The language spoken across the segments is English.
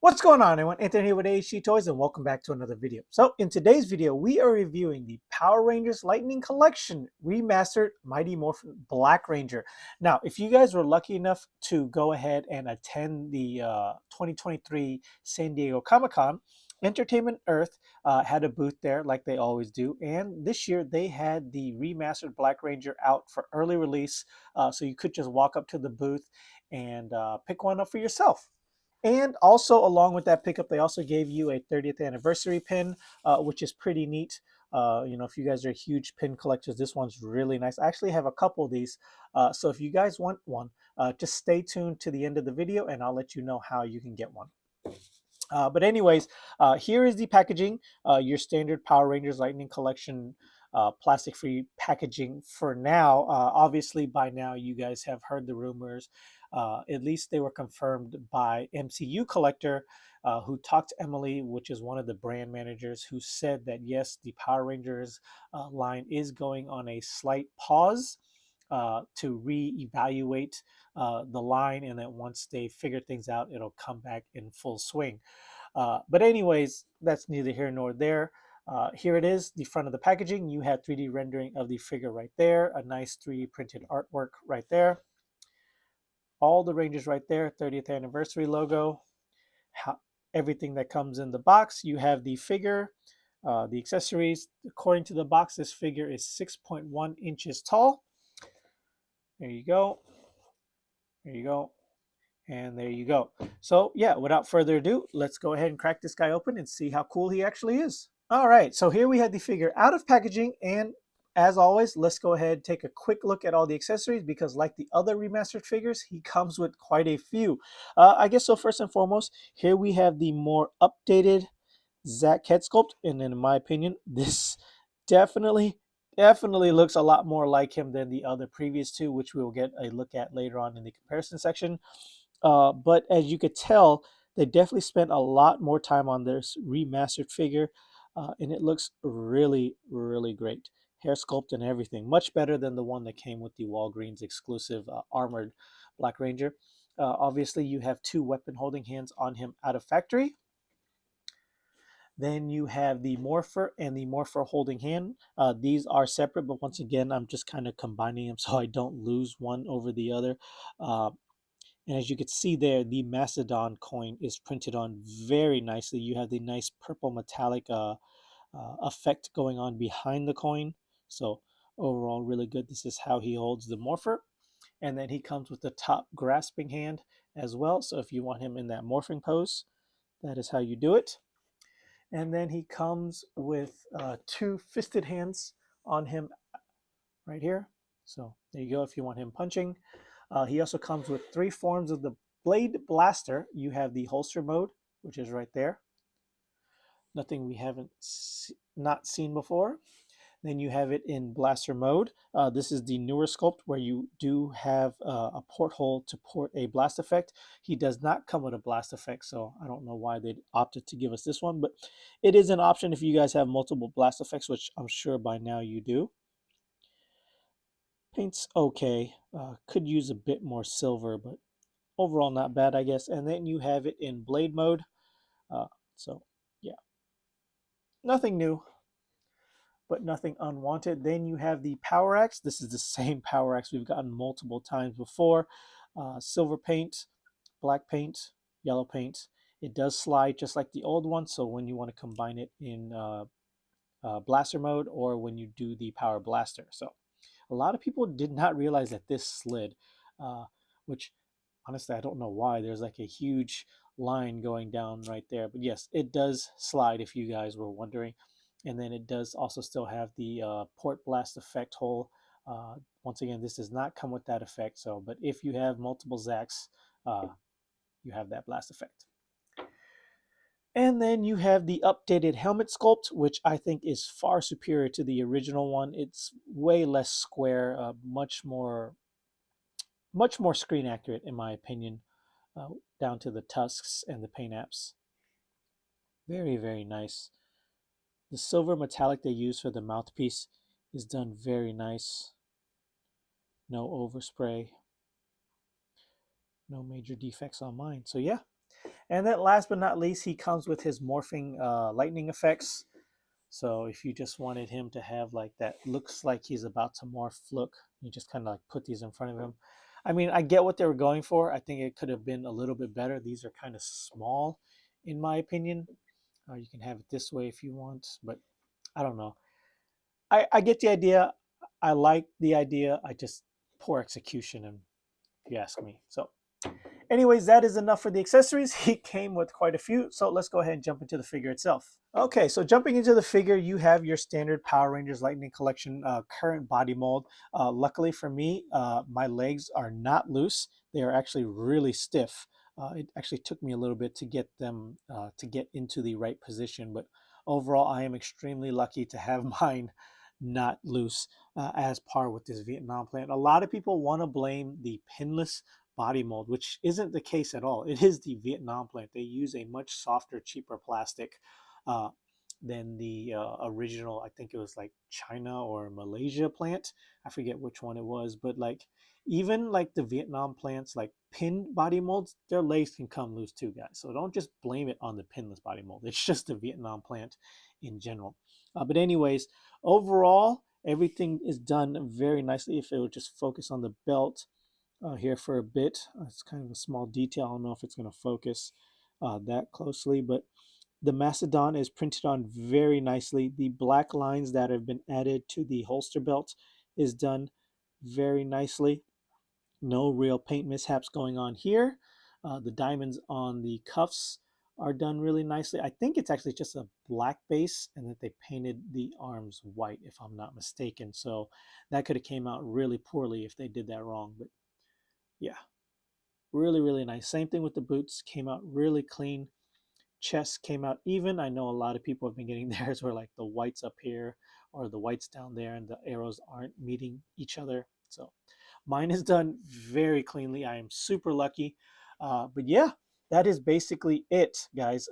What's going on, everyone? Anthony here with AHG Toys, and welcome back to another video. So, in today's video, we are reviewing the Power Rangers Lightning Collection Remastered Mighty Morphin Black Ranger. Now, if you guys were lucky enough to go ahead and attend the 2023 San Diego Comic-Con, Entertainment Earth had a booth there like they always do, and this year they had the Remastered Black Ranger out for early release, so you could just walk up to the booth and pick one up for yourself. And also, along with that pickup, they also gave you a 30th anniversary pin, which is pretty neat. If you guys are huge pin collectors, this one's really nice. I actually have a couple of these. So if you guys want one, just stay tuned to the end of the video and I'll let you know how you can get one. But anyways, here is the packaging. Your standard Power Rangers Lightning Collection plastic-free packaging for now. Obviously, by now you guys have heard the rumors. At least they were confirmed by MCU Collector, who talked to Emily, which is one of the brand managers, who said that yes, the Power Rangers line is going on a slight pause to reevaluate the line, and that once they figure things out, it'll come back in full swing. But anyways, that's neither here nor there. Here it is, the front of the packaging. You have 3D rendering of the figure right there, a nice 3D printed artwork right there. All the Rangers right there, 30th anniversary logo. Everything that comes in the box. You have the figure, the accessories. According to the box, this figure is 6.1 inches tall. There you go. There you go. And there you go. So yeah, without further ado, let's go ahead and crack this guy open and see how cool he actually is. All right, so here we have the figure out of packaging, and as always, let's go ahead and take a quick look at all the accessories because like the other remastered figures, he comes with quite a few. I guess so first and foremost, here we have the more updated Zach head sculpt, and in my opinion, this definitely looks a lot more like him than the other previous two, which we will get a look at later on in the comparison section. But as you could tell, they definitely spent a lot more time on this remastered figure, and it looks really great. Hair sculpt and everything, much better than the one that came with the Walgreens exclusive armored Black Ranger. Obviously, you have two weapon holding hands on him out of factory. Then you have the Morpher and the Morpher holding hand. These are separate, but once again, I'm just kind of combining them so I don't lose one over the other. And as you can see there, the Mastodon coin is printed on very nicely. You have the nice purple metallic effect going on behind the coin. So overall, really good. This is how he holds the Morpher. And then he comes with the top grasping hand as well. So if you want him in that morphing pose, that is how you do it. And then he comes with two fisted hands on him right here. So there you go if you want him punching. He also comes with three forms of the Blade Blaster. You have the holster mode, which is right there. Nothing we haven't not seen before. Then you have it in blaster mode. This is the newer sculpt where you do have a porthole to port a blast effect. He does not come with a blast effect, so I don't know why they opted to give us this one, but it is an option if you guys have multiple blast effects, which I'm sure by now you do. Paint's okay. Could use a bit more silver, but overall not bad, I guess. And then you have it in blade mode. So yeah, nothing new, but nothing unwanted. Then you have the Power Axe. This is the same Power Axe we've gotten multiple times before. Silver paint, black paint, yellow paint. It does slide just like the old one, so when you want to combine it in blaster mode or when you do the Power Blaster. So a lot of people did not realize that this slid, which honestly, I don't know why. There's like a huge line going down right there. But yes, it does slide if you guys were wondering. And then it does also still have the port blast effect hole. Once again, this does not come with that effect. So, but if you have multiple Zacks, you have that blast effect. And then you have the updated helmet sculpt, which I think is far superior to the original one. It's way less square, much more screen accurate in my opinion, down to the tusks and the paint apps. Very nice. The silver metallic they use for the mouthpiece is done very nice. No overspray. No major defects on mine. So yeah, And then last but not least, he comes with his morphing lightning effects. So if you just wanted him to have like that, looks like he's about to morph look, you just kind of like put these in front of him. I mean, I get what they were going for. I think it could have been a little bit better. These are kind of small, in my opinion. You can have it this way if you want, but I don't know. I get the idea. I like the idea. I just poor execution, and if you ask me. So anyways, that is enough for the accessories. He came with quite a few, so let's go ahead and jump into the figure itself. Okay, so jumping into the figure, you have your standard Power Rangers Lightning Collection current body mold. Luckily for me, my legs are not loose. They are actually really stiff. It actually took me a little bit to get them to get into the right position, but overall, I am extremely lucky to have mine not loose as par with this Vietnam plant. A lot of people want to blame the pinless body mold, which isn't the case at all. It is the Vietnam plant. They use a much softer, cheaper plastic uh, than the original. I think it was like China or Malaysia plant. I forget which one it was, but like even like the Vietnam plants, like pinned body molds, their legs can come loose too, guys. So don't just blame it on the pinless body mold. It's just the Vietnam plant in general. But anyways, overall, everything is done very nicely. If it would just focus on the belt here for a bit. It's kind of a small detail. I don't know if it's going to focus that closely, but the Mastodon is printed on very nicely. The black lines that have been added to the holster belt is done very nicely. No real paint mishaps going on here. The diamonds on the cuffs are done really nicely. I think it's actually just a black base and that they painted the arms white, if I'm not mistaken. So that could have came out really poorly if they did that wrong. But yeah, really, really nice. Same thing with the boots. Came out really clean. Chest came out even. I know a lot of people have been getting theirs where like the whites up here or the whites down there and the arrows aren't meeting each other. So mine is done very cleanly. I am super lucky. But yeah, that is basically it, guys.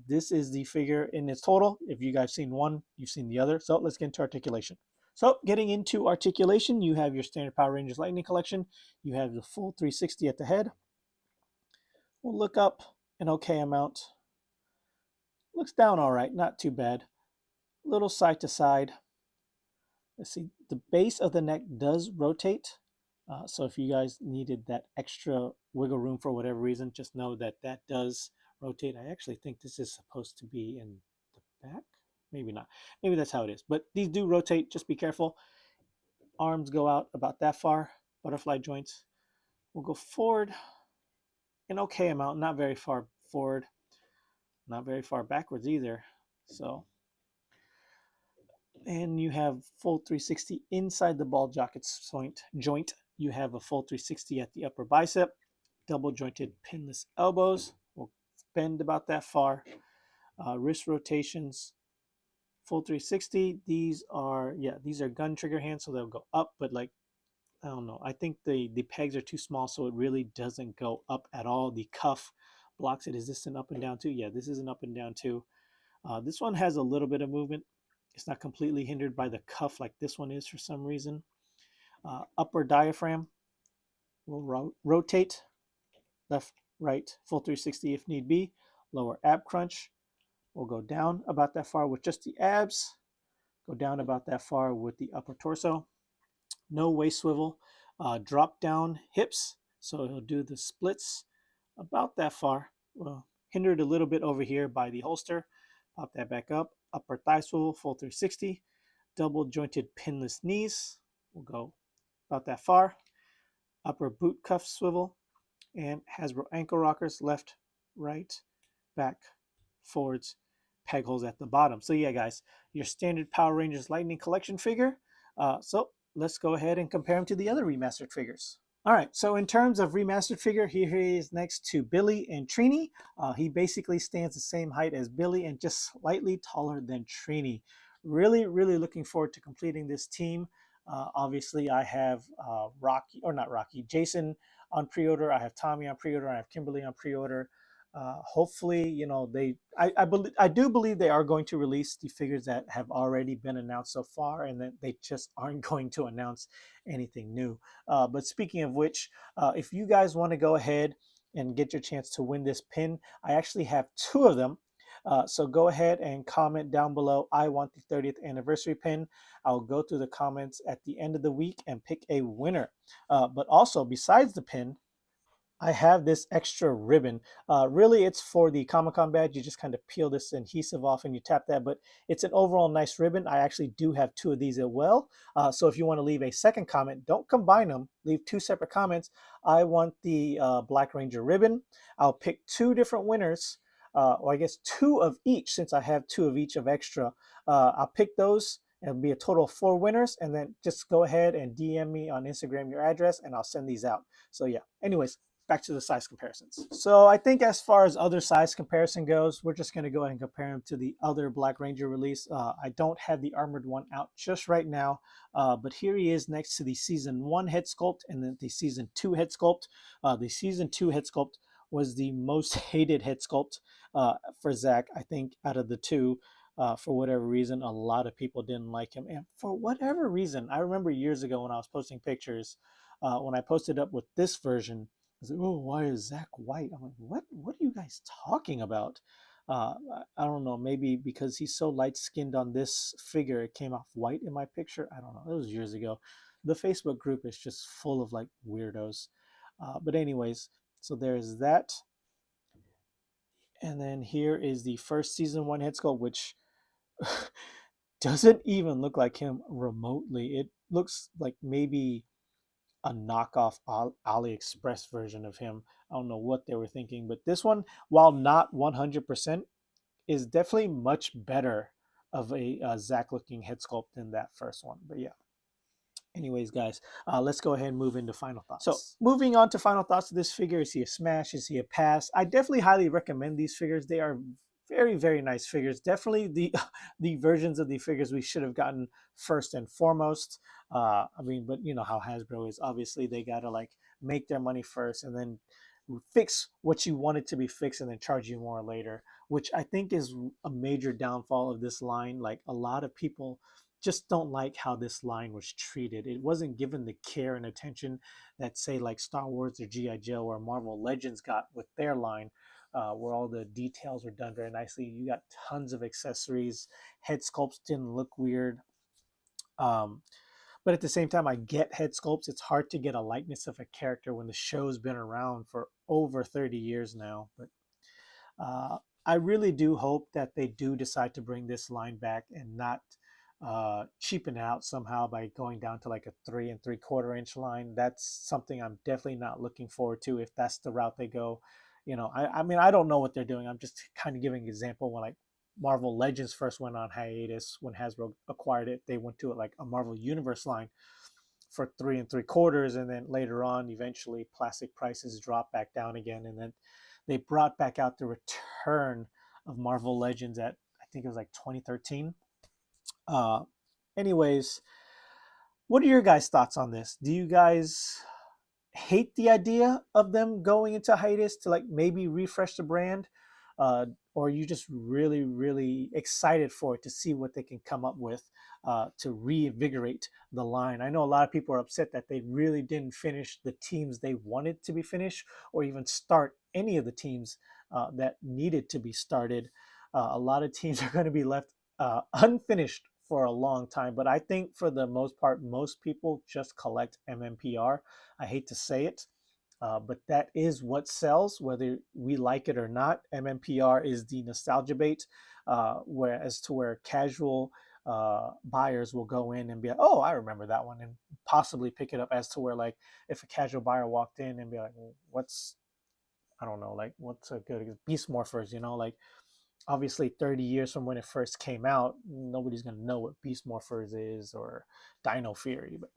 This is the figure in its total. If you guys seen one, you've seen the other. So let's get into articulation. So getting into articulation, you have your standard Power Rangers Lightning Collection. You have the full 360 at the head. We'll look up an okay amount. Looks down all right, not too bad. Little side to side. Let's see, the base of the neck does rotate. So if you guys needed that extra wiggle room for whatever reason, just know that that does rotate. I actually think this is supposed to be in the back. Maybe not. Maybe that's how it is. But these do rotate. Just be careful. Arms go out about that far. Butterfly joints. We'll go forward an okay amount. Not very far forward. Not very far backwards either. So, and you have full 360 inside the ball jocket joint. You have a full 360 at the upper bicep, double jointed pinless elbows. We'll bend about that far. Wrist rotations, full 360. These are gun trigger hands, so they'll go up, but like I don't know. I think the pegs are too small, so it really doesn't go up at all. The cuff blocks it. Is this an up and down too? Yeah, this is an up and down too. This one has a little bit of movement. It's not completely hindered by the cuff like this one is for some reason. Upper diaphragm will rotate left, right, full 360 if need be. Lower ab crunch will go down about that far with just the abs. Go down about that far with the upper torso. No waist swivel. Drop down hips. So he'll do the splits about that far. Well, hindered a little bit over here by the holster. Pop that back up. Upper thigh swivel, full 360. Double jointed pinless knees. We'll go about that far. Upper boot cuff swivel. And Hasbro ankle rockers, left, right, back, forwards, peg holes at the bottom. So yeah, guys, your standard Power Rangers Lightning Collection figure. So let's go ahead and compare them to the other remastered figures. All right, so in terms of remastered figure, here he is next to Billy and Trini. He basically stands the same height as Billy and just slightly taller than Trini. Really, really looking forward to completing this team. Obviously, I have Jason on pre-order. I have Tommy on pre-order. I have Kimberly on pre-order. Hopefully, you know, I do believe they are going to release the figures that have already been announced so far, and that they just aren't going to announce anything new. But speaking of which, if you guys want to go ahead and get your chance to win this pin. I actually have 2 of them. So go ahead and comment down below, I want the 30th anniversary pin. I'll go through the comments at the end of the week and pick a winner. But also, besides the pin, I have this extra ribbon. Really, it's for the Comic-Con badge. You just kind of peel this adhesive off and you tap that, but it's an overall nice ribbon. I actually do have 2 of these as well. So if you want to leave a second comment, don't combine them. Leave 2 separate comments. I want the Black Ranger ribbon. I'll pick 2 different winners, or I guess 2 of each, since I have 2 of each of extra. I'll pick those. It'll be a total of 4 winners, and then just go ahead and DM me on Instagram your address, and I'll send these out. So yeah, anyways, back to the size comparisons. So I think as far as other size comparison goes, we're just going to go ahead and compare them to the other Black Ranger release. I don't have the armored one out just right now, but here he is next to the Season 1 head sculpt and then the Season 2 head sculpt. The Season 2 head sculpt was the most hated head sculpt for Zach, I think, out of the 2. For whatever reason, a lot of people didn't like him. And for whatever reason, I remember years ago when I was posting pictures, when I posted up with this version, I was like, oh, why is Zach white? I'm like, what are you guys talking about? I don't know, maybe because he's so light-skinned on this figure, it came off white in my picture. I don't know, it was years ago. The Facebook group is just full of like weirdos. But anyways, so there's that. And then here is the first Season 1 head sculpt, which doesn't even look like him remotely. It looks like maybe a knockoff AliExpress version of him. I don't know what they were thinking, but this one, while not 100%, is definitely much better of a Zach looking head sculpt than that first one. But yeah. Anyways, guys, let's go ahead and move into final thoughts. So moving on to final thoughts of this figure, is he a smash? Is he a pass? I definitely highly recommend these figures. They are very, very nice figures. Definitely the versions of the figures we should have gotten first and foremost. I mean, but you know how Hasbro is. Obviously, they got to like make their money first and then fix what you want it to be fixed and then charge you more later, which I think is a major downfall of this line. Like, a lot of people just don't like how this line was treated. It wasn't given the care and attention that, say, like Star Wars or G.I. Joe or Marvel Legends got with their line, where all the details were done very nicely. You got tons of accessories. Head sculpts didn't look weird. But at the same time, I get head sculpts. It's hard to get a likeness of a character when the show's been around for over 30 years now. But I really do hope that they do decide to bring this line back and not cheapen it out somehow by going down to like a 3 3/4 inch line. That's something I'm definitely not looking forward to if that's the route they go. You know, I mean, I don't know what they're doing. I'm just kind of giving an example. When like Marvel Legends first went on hiatus, when Hasbro acquired it, they went to it like a Marvel Universe line for 3 3/4, and then later on, eventually, plastic prices dropped back down again, and then they brought back out the return of Marvel Legends at, I think it was like 2013. Anyways, what are your guys' thoughts on this? Do you guys hate the idea of them going into hiatus to like maybe refresh the brand? Or are you just really, really excited for it to see what they can come up with to reinvigorate the line? I know a lot of people are upset that they really didn't finish the teams they wanted to be finished, or even start any of the teams that needed to be started. A lot of teams are going to be left unfinished for a long time, but I think for the most part, most people just collect MMPR. I hate to say it, but that is what sells, whether we like it or not. MMPR is the nostalgia bait, where casual buyers will go in and be like, oh, I remember that one, and possibly pick it up, as to where, like, if a casual buyer walked in and be like, well, I don't know, like, what's a good Beast Morphers, you know, like, obviously 30 years from when it first came out, nobody's going to know what Beast Morphers is or Dino Fury. But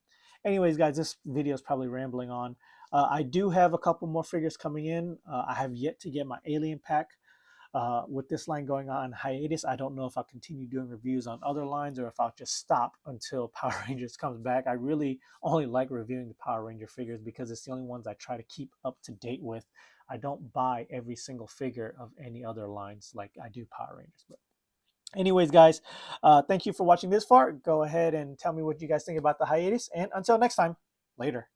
anyways, guys, this video is probably rambling on. I do have a couple more figures coming in. I have yet to get my Alien pack. With this line going on hiatus, I don't know if I'll continue doing reviews on other lines or if I'll just stop until Power Rangers comes back. I really only like reviewing the Power Ranger figures because it's the only ones I try to keep up to date with. I don't buy every single figure of any other lines like I do Power Rangers. But anyways, guys, thank you for watching this far. Go ahead and tell me what you guys think about the hiatus. And until next time, later.